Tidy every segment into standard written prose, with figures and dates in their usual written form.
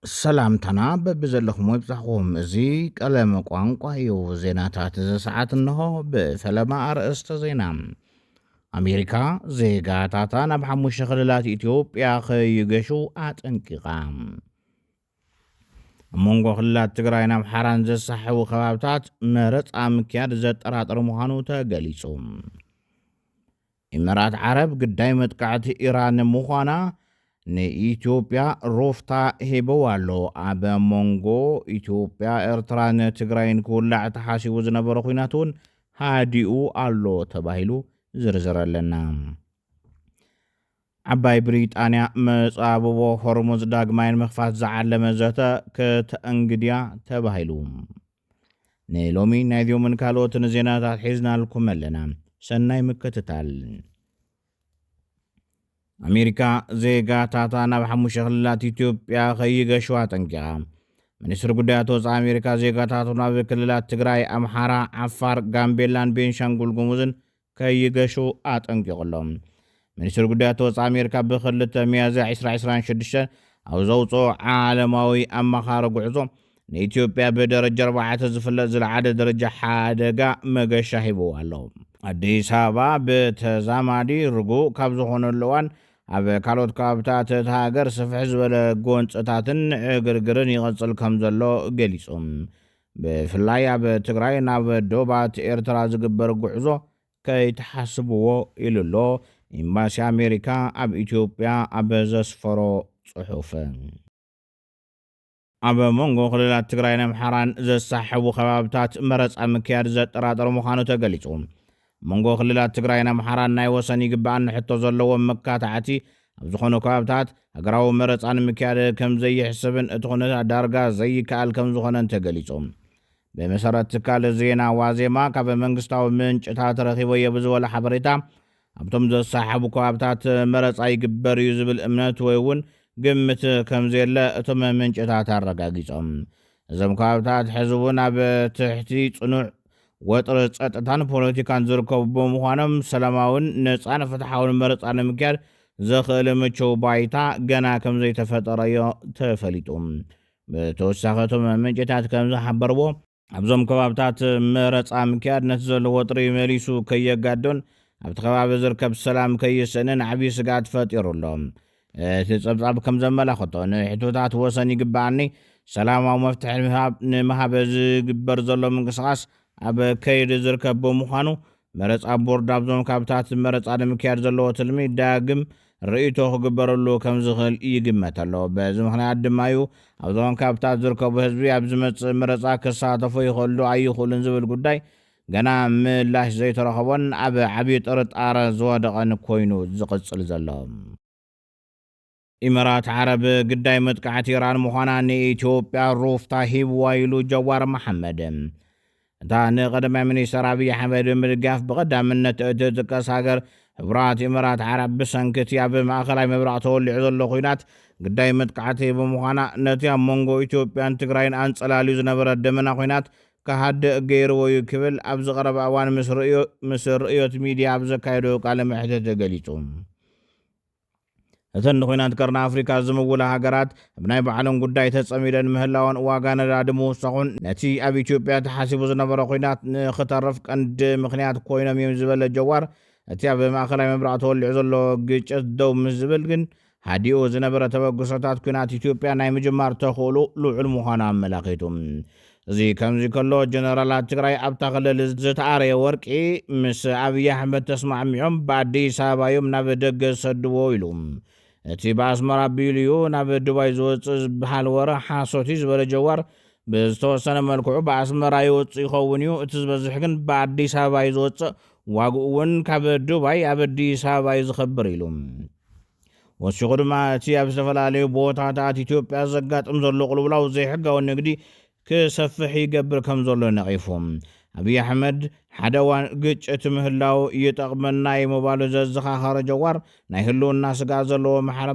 ሰላምታና በብዘለኹም ወይብጻሕኹም እዚ ቀለም ቋንቋ እዩ። ዜናታት ዘሰዓት እንሆ ብፈለማ ኣርእስተ ዜና። ኣሜሪካ ዜጋታታ ናብ 5 ክልላት ኢትዮጵያ ኸይገሹ ኣጠንቂቓ። ኣብ መንጎ ክልላት ትግራይን ኣምሓራን ዘሳሕቡ ከባብታት መረፃ ምክያድ ዘጠራጥር ምዃኑ ተገሊጹ። ኢሚራት ዓረብ ግዳይ መጥቃዕቲ ኢራን ምዃና ንኢትዮጵያ ሮፍታ ሂበው ኣሎ። ኣብ መንጎ ኢትዮጵያ ኤርትራን ትግራይን ክውላዕ ተሓሲቡ ዝነበረ ኩናት እውን ሃዲኡ ኣሎ ተባሂሉ ዝርዝር ኣለና። ዓባይ ብሪጣንያ መጻብቦ ሆርሙዝ ዳግማይ ንምኽፋት ዝዓለመ ዘተ ከተእንግድያ ተባሂሉ። ንሎሚ ናይ ዚዮምን ካልኦትን ዜናታት ሒዝናልኩም ኣለና። ሰናይ ምክትታል። ኣሜሪካ ዜጋታታ ናብ 5 ክልላት ኢትዮጵያ ኸይገሹ ኣጠንቂቓ። ሚኒስትሪ ጉዳያት ወፃኢ ኣሜሪካ ዜጋታቱ ናብ ክልላት ትግራይ፣ ኣምሓራ፣ ዓፋር፣ ጋምቤላን ቤንሻንጉል ጉሙዝን ከይገሹ ኣጠንቂቑሎም። ሚኒስትሪ ጉዳያት ወፃኢ ኣሜሪካ ብ2 ሚያዝያ 2026 ኣብ ዘውፅኦ ዓለማዊ ኣማኻሪ ጉዕዞ ንኢትዮጵያ ብደረጃ 4 ዝፍለጥ ዝለዓለ ደረጃ ሓደጋ መገሻ ሂብዎ ኣሎ። ኣዲስ ኣበባ ብተዛማዲ ርጉእ ካብ ዝኾነሉ እዋን ኣብ ካልኦት ከባብታት እቲ ሃገር ስፍሕ ዝበለ ጎንፅታትን ዕግርግርን ይቐጽል ከም ዘሎ ገሊጹ። ብፍላይ ኣብ ትግራይ ናብ ዶባት ኤርትራ ዝግበር ጉዕዞ ከይተሓስብዎ ኢሉሎ ኤምባሲ ኣሜሪካ ኣብ ኢትዮጵያ ኣብ ዘስፈሮ ጽሑፍ። ኣብ መንጎ ክልላት ትግራይን ኣምሓራን ዘሳሕቡ ከባብታት መረፃ ምክያድ ዘጠራጥር ምዃኑ ተገሊጹ። መንጎ ክልላት ትግራይን ኣምሓራን ናይ ወሰን ይግባአን ሕቶ ዘለዎም መካታዕቲ ኣብ ዝኾኑ ከባብታት ሃገራዊ መረፃ ንምክያድ ከም ዘይሕስብን እቲ ኩነታት ዳርጋ ዘይከኣል ከም ዝኾነን ተገሊጹ። ብመሰረት ትካል ዜና ዋዜማ ካብ መንግስታዊ ምንጭታት ረኺቦየ ብዝበለ ሓበሬታ ኣብቶም ዘሳሓቡ ከባብታት መረፃ ይግበር እዩ ዝብል እምነት ወይ እውን ግምት ከም ዘየለ እቶም ምንጭታት ኣረጋጊጾም። እዞም ከባብታት ሕዚ እውን ኣብ ትሕቲ ጽኑዕ ወጥሪ ጸጥታን ፖለቲካን ዝርከቡ ብምዃኖም ሰላማውን ነፃን ፍትሓውን መረፃ ንምክያድ ዘኽእል ምቹው ባይታ ገና ከም ዘይተፈጠረዮ ተፈሊጡ። ብተወሳኺ እቶም ምንጭታት ከም ዝሓበርዎ ኣብዞም ከባብታት መረፃ ምክያድ ነቲ ዘሎ ወጥሪ መሊሱ ከየጋዶን ኣብቲ ከባቢ ዝርከብ ሰላም ከይስእንን ዓብዪ ስጋት ፈጢሩሎ። እቲ ጸብጻብ ከም ዘመላኽቶ ንሕቶታት ወሰን ይግባአኒ ሰላማዊ መፍትሒ ንምሃብ ዝግበር ዘሎ ምንቅስቓስ ኣብ ከይዲ ዝርከብ ብምዃኑ መረፃ ቦርድ ኣብዞም ካብታት መረፃ ንምክያድ ዘለዎ ትልሚ ዳግም ርእይቶ ክግበረሉ ከም ዝኽእል ይግመት ኣሎ። በዚ ምኽንያት ድማ እዩ ኣብዞም ካብታት ዝርከቡ ህዝቢ ኣብ ዝመጽእ መረፃ ክሳተፉ ይኽእሉ ኣይኽእሉን ዝብል ጉዳይ ገና ምላሽ ዘይተረኸቦን ኣብ ዓብዪ ጥርጣረ ዝወደቐን ኮይኑ ዝቕጽል ዘሎ። ኢሚራት ዓረብ ግዳይ መጥቃዕቲ ኢራን ምዃና ንኢትዮጵያ ሮፍታ ሂብዋ ኢሉ ጀዋር መሓመድ። እታ ንቀዳማይ ሚኒስትር ኣብይ ኣሕመድ ብምድጋፍ ብቐዳምነት እትጥቀስ ሃገር ሕቡራት ኢሚራት ዓረብ ብሰንኪ ኣብ ማእኸላይ ምብራቕ ተወሊዑ ዘሎ ኩናት ግዳይ መጥቃዕቲ ብምዃና ነቲ ኣብ መንጎ ኢትዮጵያን ትግራይን ኣንጸላልዩ ዝነበረ ደመና ኩናት ካሃድእ ገይርዎ እዩ ክብል ኣብ ዝቐረበ እዋን ምስ ርእዮት ሚድያ ኣብ ዘካየዶ ቃለ መሕትት ገሊጹ። እተን ንኩናት ቀርኒ ኣፍሪካ ዝምውላ ሃገራት ኣብ ናይ ባዕሎም ጉዳይ ተጸሚደን ምህላውን ዋጋ ነዳዲ ምውሳኹን ነቲ ኣብ ኢትዮጵያ ተሓሲቡ ዝነበረ ኩናት ንኽተርፍ ቀንዲ ምኽንያት ኮይኖም እዮም ዝበለ ጀዋር እቲ ኣብ ማእኸላይ ምብራቕ ተወሊዑ ዘሎ ግጭት ደው ምስ ዝብል ግን ሃዲኡ ዝነበረ ተበግሶታት ኩናት ኢትዮጵያ ናይ ምጅማር ተኽእሎ ልዑል ምዃኑ ኣመላኺቱ። እዚ ከምዚ ከሎ ጀነራላት ትግራይ ኣብታ ክልል ዝተኣረየ ወርቂ ምስ ኣብይ ኣሕመድ ተስማዕሚዖም ብኣዲስ ኣበባ እዮም ናብ ደገ ዝሰድዎ ኢሉ። እቲ ብኣስመራ ኣቢሉ እዩ ናብ ዱባይ ዝወፅእ ዝበሃል ወረ ሓሶት እዩ ዝበለ ጀዋር ብዝተወሰነ መልክዑ ብኣስመራ ይወፅእ ይኸውን እዩ፣ እቲ ዝበዝሕ ግን ብኣዲስ ኣበባ እዩ ዝወፅእ፣ ዋግኡ እውን ካብ ዱባይ ኣብ ኣዲስ ኣበባ እዩ ዝኸብር ኢሉ። ወሲኹ ድማ እቲ ኣብ ዝተፈላለዩ ቦታታት ኢትዮጵያ ዘጋጥም ዘሎ ቁልውላው ዘይሕጋዊ ንግዲ ክሰፍሕ ይገብር ከም ዘሎ ነቒፉ። ኣብይ ኣሕመድ ሓደ እዋን ግጭት ምህላው ይጠቕመና ምባሉ ዘዘኻኸረ ጀዋር ናይ ህልውና ስጋት ዘለዎ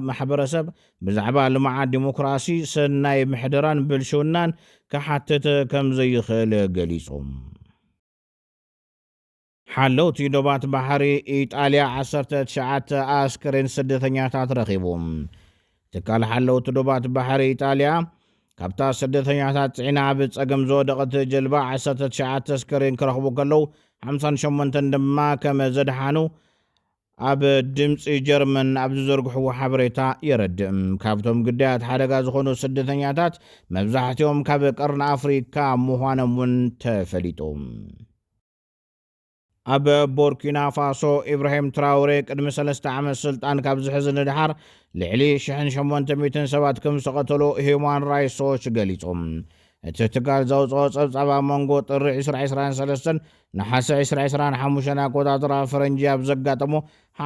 ማሕበረሰብ ብዛዕባ ልምዓት ዲሞክራሲ ሰናይ ምሕደራን ብልሽውናን ክሓትት ከም ዘይኽእል ገሊጹ። ሓለውቲ ዶባት ባሕሪ ኢጣልያ 19 ኣስከሬን ስደተኛታት ረኺቡ። ትካል ሓለውቲ ዶባት ባሕሪ ኢጣልያ ካብታ ስደተኛታት ጽዒና ኣብ ጸገም ዝወደቐት ጀልባ 19 ኣስከሬን ክረኽቡ ከለዉ 58 ድማ ከም ዘድሓኑ ኣብ ድምፂ ጀርመን ኣብ ዝዘርግሕዎ ሓበሬታ የረድእ። ካብቶም ግዳያት ሓደጋ ዝኾኑ ስደተኛታት መብዛሕትኦም ካብ ቀርኒ ኣፍሪካ ምዃኖም እውን ተፈሊጡ። ኣብ ቦርኪና ፋሶ ኢብራሂም ትራውሬ ቅድሚ 3 ዓመት ስልጣን ካብ ዝሕዝ ንድሓር ልዕሊ 1800 ሰባት ከም ዝተቐተሉ ሂውማን ራይትስ ዎች ገሊፆም። እቲ ትካል ዘውፅኦ ጸብጻብ ኣብ መንጎ ጥሪ 2023 ንሓሴ 2025 ኣቆጣፅራ ፈረንጂ ኣብ ዘጋጠሞ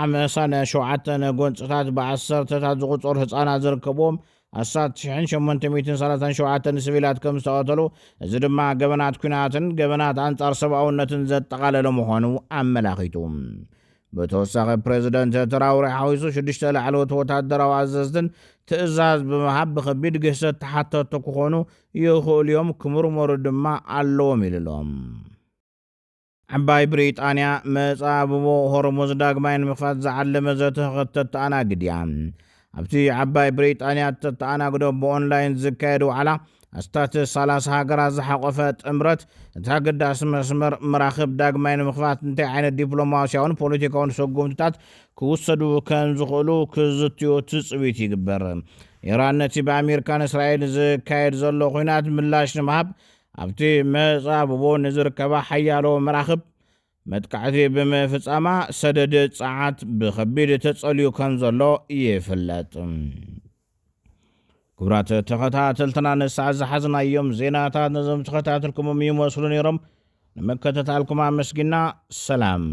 57 ጎንፅታት ብዓሰርተታት ዝቑፀሩ ህፃናት ዝርከብዎም 1837 ሲቪላት ከም ዝተቐተሉ፣ እዚ ድማ ገበናት ኩናትን ገበናት አንጻር ሰብኣውነትን ዘጠቓለለ ምዃኑ ኣመላኺቱ። ብተወሳኺ ፕሬዚደንት ትራውሬ ሓዊሱ 6 ላዕለዎት ወታደራዊ ኣዘዝትን ትእዛዝ ብምሃብ ብከቢድ ግህሰት ተሓተቱ ክኾኑ ይኽእሉ እዮም፣ ክምርመሩ ድማ ኣለዎም ኢሎም። ዓባይ ብሪጣንያ መጻብቦ ሆርሙዝ ዳግማይ ንምኽፋት ዝዓለመ ዘተኸተት ተኣናግድ እያ። ኣብቲ ዓባይ ብሪጣንያ ተኣናግዶ ብኦንላይን ዝካየድ ዋዕላ ኣስታት 30 ሃገራት ዝሓቆፈ ጥምረት እቲ ኣገዳሲ መስመር መራኽብ ዳግማይ ንምኽፋት እንታይ ዓይነት ዲፕሎማስያውን ፖለቲካውን ሰጉምትታት ክውሰዱ ከም ዝኽእሉ ክዝትዮ ትፅቢት ይግበር። ኢራን ነቲ ብኣሜሪካን እስራኤል ዝካየድ ዘሎ ኩናት ምላሽ ንምሃብ ኣብቲ መጻብቦ ንዝርከባ ሓያሎ መራኽብ መጥቃዕቲ ብምፍጻማ ሰደድ ጸዓት ብከቢድ ተጸልዩ ከም ዘሎ ይፍለጥ። ክቡራት ተኸታተልትና ንሳዕ ዝሓዝናዮም ዜናታት ነዞም ተኸታተልኩሞም ይመስሉ ነይሮም። ንመከታተልኩም ኣመስጊና ሰላም።